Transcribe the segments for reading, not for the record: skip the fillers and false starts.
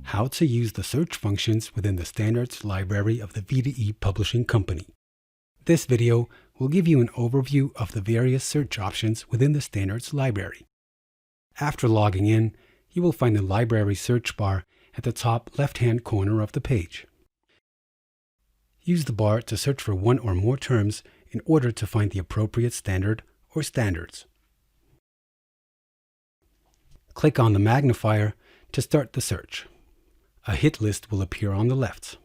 how to use the search functions within the standards library of the VDE Publishing Company. This video will give you an overview of the various search options within the standards library. After logging in, you will find the library search bar at the top left-hand corner of the page. Use the bar to search for one or more terms in order to find the appropriate standard or standards. Click on the magnifier to start the search. A hit list will appear on the left.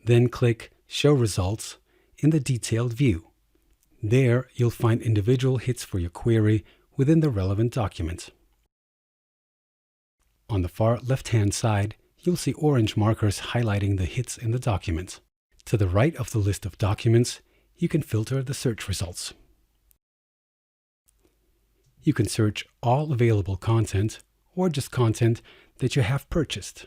Then click Show Results in the detailed view. There, you'll find individual hits for your query within the relevant document. On the far left-hand side, you'll see orange markers highlighting the hits in the document. To the right of the list of documents, you can filter the search results. You can search all available content or just content that you have purchased.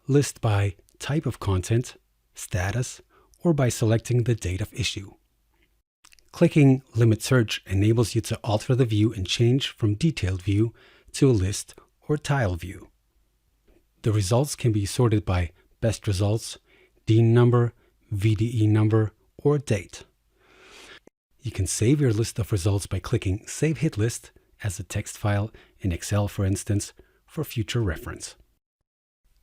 List by type of content, status, or by selecting the date of issue. Clicking Limit Search enables you to alter the view and change from detailed view to a list or tile view. The results can be sorted by best results, Dean number, VDE number, or date. You can save your list of results by clicking Save Hit List as a text file in Excel, for instance, for future reference.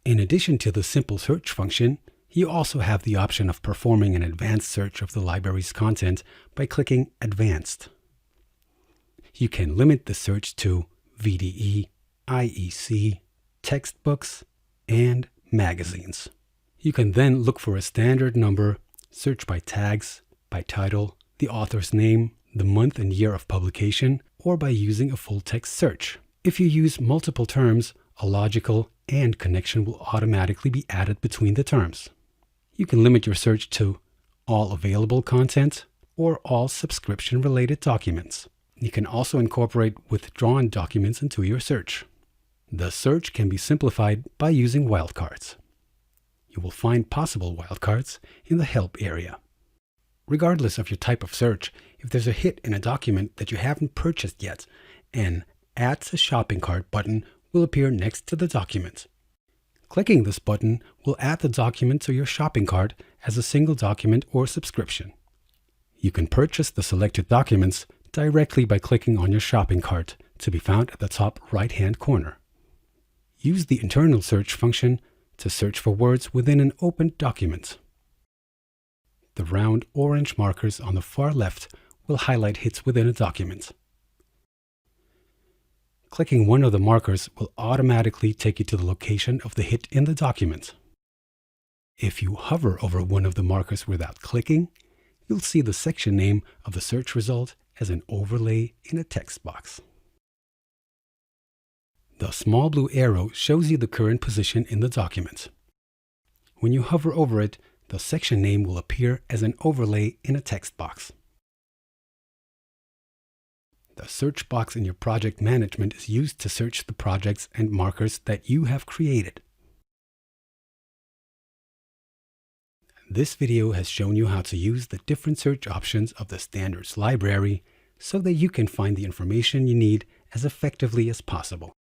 In addition to the simple search function, you also have the option of performing an advanced search of the library's content by clicking Advanced. You can limit the search to VDE, IEC, textbooks, and magazines. You can then look for a standard number, search by tags, by title, the author's name, the month and year of publication, or by using a full text search. If you use multiple terms, a logical and connection will automatically be added between the terms. You can limit your search to all available content or all subscription-related documents. You can also incorporate withdrawn documents into your search. The search can be simplified by using wildcards. You will find possible wildcards in the Help area. Regardless of your type of search, if there's a hit in a document that you haven't purchased yet, an Add to Shopping Cart button will appear next to the document. Clicking this button will add the document to your shopping cart as a single document or subscription. You can purchase the selected documents directly by clicking on your shopping cart, to be found at the top right-hand corner. Use the internal search function to search for words within an open document. The round orange markers on the far left will highlight hits within a document. Clicking one of the markers will automatically take you to the location of the hit in the document. If you hover over one of the markers without clicking, you'll see the section name of the search result as an overlay in a text box. The small blue arrow shows you the current position in the document. When you hover over it, the section name will appear as an overlay in a text box. The search box in your project management is used to search the projects and markers that you have created. This video has shown you how to use the different search options of the standards library so that you can find the information you need as effectively as possible.